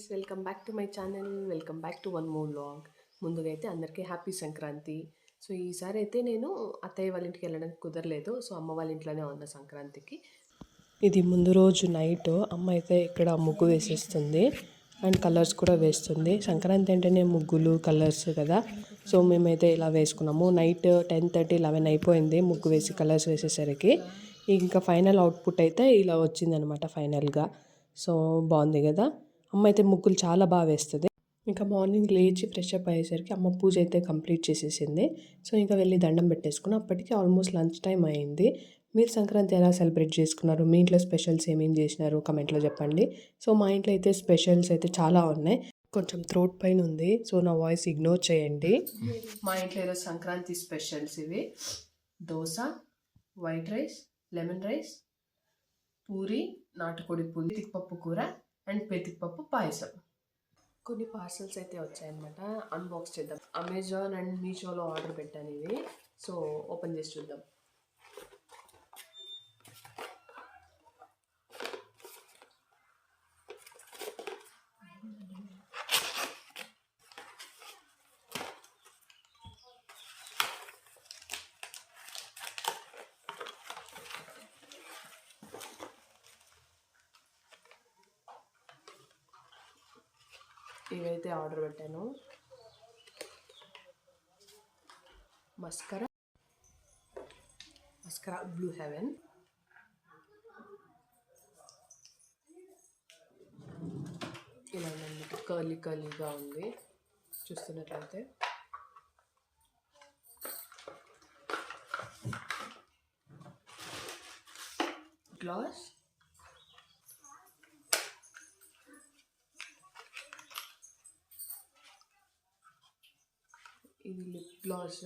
Guys, welcome back to my channel. Welcome back to one more vlog. ముందుగా అయితే అందరికీ happy Sankranti. So ఈసారి అయితే నేను అత్తయ్య వాళ్ళ ఇంటికి వెళ్ళడానికి కుదరలేదు. సో అమ్మ వాళ్ళ ఇంట్లోనే ఉన్న సంక్రాంతికి. ఇది ముందు రోజు నైట్ అమ్మ అయితే ఇక్కడ ముగ్గు వేసేస్తుంది అండ్ కలర్స్ కూడా వేస్తుంది. సంక్రాంతి అంటేనే ముగ్గులు కలర్స్ కదా. సో మేమైతే ఇలా వేసుకున్నాము. నైట్ 10:30, 11 అయిపోయింది ముగ్గు వేసి కలర్స్ వేసేసరికి. ఇంకా ఫైనల్ అవుట్పుట్ అయితే ఇలా వచ్చిందనమాట ఫైనల్గా. సో బాగుంది కదా. అమ్మ అయితే ముగ్గులు చాలా బాగా వేస్తుంది. ఇంకా మార్నింగ్ లేచి ఫ్రెష్ అప్ అయ్యేసరికి అమ్మ పూజ అయితే కంప్లీట్ చేసేసింది. సో ఇంకా వెళ్ళి దండం పెట్టేసుకుని అప్పటికి ఆల్మోస్ట్ లంచ్ టైం అయింది. మీరు సంక్రాంతి ఎలా సెలబ్రేట్ చేసుకున్నారు? మీ ఇంట్లో స్పెషల్స్ ఏమేం చేసినారు కమెంట్లో చెప్పండి. సో మా ఇంట్లో అయితే స్పెషల్స్ అయితే చాలా ఉన్నాయి. కొంచెం థ్రోట్ పైన ఉంది, సో నా వాయిస్ ఇగ్నోర్ చేయండి. మా ఇంట్లో ఈరోజు సంక్రాంతి స్పెషల్స్ ఇవి: dosa, white rice, lemon rice, puri, నాటుకోడి పూరి, తిప్పప్పు కూర అండ్ పెతిపప్పు పాయసం. కొన్ని పార్సల్స్ అయితే వచ్చాయన్నమాట. అన్బాక్స్ చేద్దాం. అమెజాన్ అండ్ మీషోలో ఆర్డర్ పెట్టాను ఇవి. సో ఓపెన్ చేసి చూద్దాం. ఇవైతే ఆర్డర్ పెట్టాను. మస్కరా బ్లూ హెవెన్, ఇలా కర్లీగా ఉంది చూస్తున్నట్లయితే. గ్లాస్, ఇది లిప్ గ్లాస్,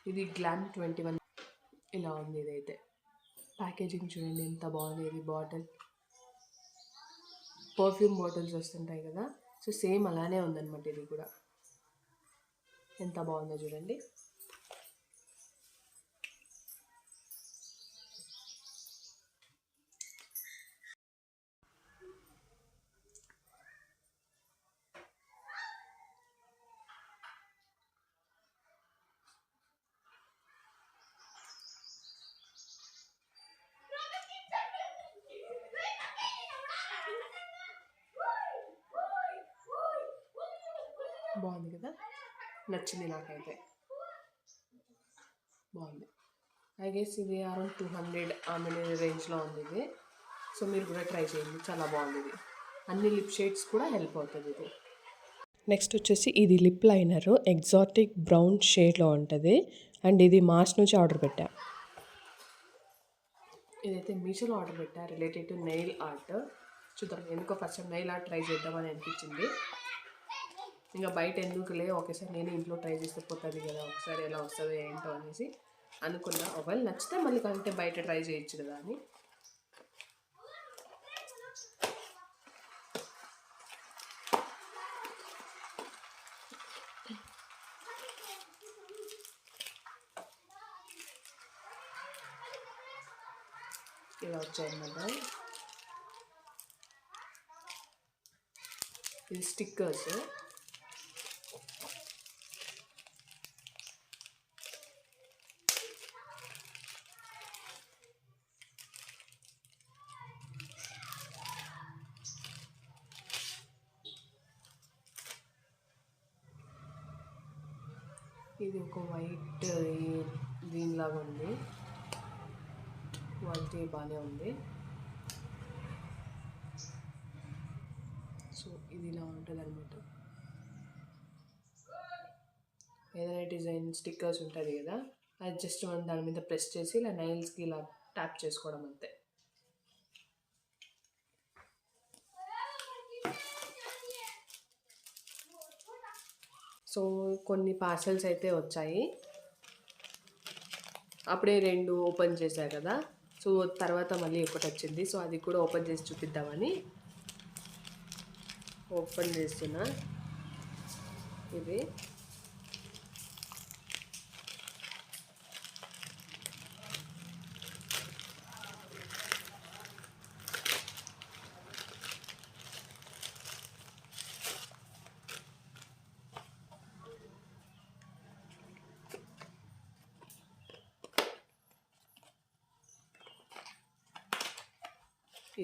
ఇది గ్లామ్ 21. ఇలా ఉంది. ఇదైతే ప్యాకేజింగ్ చూడండి ఎంత బాగుంది. ఇది బాటిల్, పర్ఫ్యూమ్ బాటిల్స్ వస్తుంటాయి కదా, సో సేమ్ అలానే ఉందన్నమాట. ఇది కూడా ఎంత బాగుందో చూడండి. బాగుంది కదా, నచ్చింది నాకైతే. బాగుంది. ఐ గెస్ ఇది అరౌండ్ 200 ఆమె రేంజ్లో ఉంది ఇది. సో మీరు కూడా ట్రై చేయండి, చాలా బాగుంది ఇది. అన్ని లిప్ షేడ్స్ కూడా హెల్ప్ అవుతుంది ఇది. నెక్స్ట్ వచ్చేసి ఇది లిప్ లైనర్, ఎగ్జాటిక్ బ్రౌన్ షేడ్లో ఉంటుంది అండ్ ఇది మార్చ్ నుంచి ఆర్డర్ పెట్టా. ఇదైతే మీషోలో ఆర్డర్ పెట్టా, రిలేటెడ్ టు నెయిల్ ఆర్ట్. చూద్దాం, ఎందుకో first time nail art try చేద్దామని అనిపించింది. ఇంకా బయట ఎందుకులే, ఒకేసారి నేను ఇంట్లో ట్రై చేస్తే పోతుంది కదా, ఒకసారి ఎలా వస్తుందో ఏంటో అనేసి అనుకున్నా. ఒకవేళ నచ్చితే మళ్ళీ కలిగితే బయట ట్రై చేయొచ్చు కదా అని. ఇలా వచ్చాయన్నమాట. ఇది స్టిక్కర్స్. ఇది ఒక వైట్ గ్రీన్ లాగా ఉంది. క్వాలిటీ బాగానే ఉంది. సో ఇది ఇలా ఉంటుంది అనమాట. ఏదైనా డిజైన్ స్టిక్కర్స్ ఉంటుంది కదా, అది జస్ట్ మనం దాని మీద ప్రెస్ చేసి ఇలా నైల్స్కి ఇలా ట్యాప్ చేసుకోవడం అంతే. సో కొన్ని పార్సల్స్ అయితే వచ్చాయి. అప్పుడే 2 ఓపెన్ చేశారు కదా, సో తర్వాత మళ్ళీ ఒకటి వచ్చింది. సో అది కూడా ఓపెన్ చేసి చూపిద్దామని ఓపెన్ చేస్తున్నా. ఇది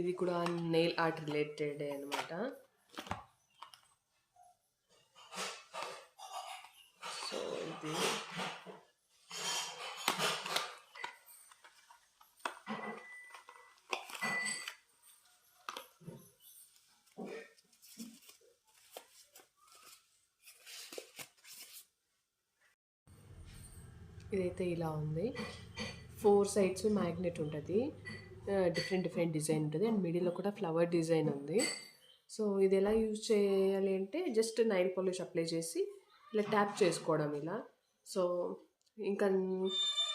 ఇది కూడా నెయిల్ ఆర్ట్ రిలేటెడే అనమాట. సో ఇది ఇదైతే ఇలా ఉంది. 4 సైడ్స్ మ్యాగ్నెట్ ఉంటుంది. డిఫరెంట్ డిజైన్ ఉంటుంది అండ్ మిడిల్లో కూడా ఫ్లవర్ డిజైన్ ఉంది. సో ఇది ఎలా యూజ్ చేయాలి అంటే జస్ట్ నైల్ పాలిష్ అప్లై చేసి ఇలా ట్యాప్ చేసుకోవడం ఇలా. సో ఇంకా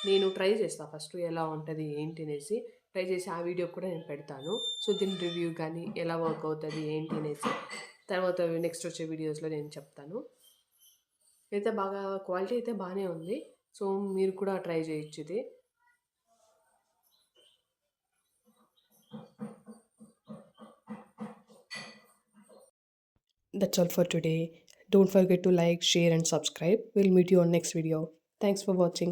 నేను ట్రై చేస్తా ఫస్ట్ ఎలా ఉంటుంది ఏంటి అనేసి. ట్రై చేసి ఆ వీడియో కూడా నేను పెడతాను. సో దీని రివ్యూ కానీ ఎలా వర్క్ అవుతుంది ఏంటి అనేసి తర్వాత నెక్స్ట్ వచ్చే వీడియోస్లో నేను చెప్తాను. అయితే బాగా క్వాలిటీ అయితే బాగానే ఉంది. సో మీరు కూడా ట్రై చేయొచ్చు ఇది. That's all for today. Don't forget to like, share, and subscribe. We'll meet you on next video. Thanks for watching.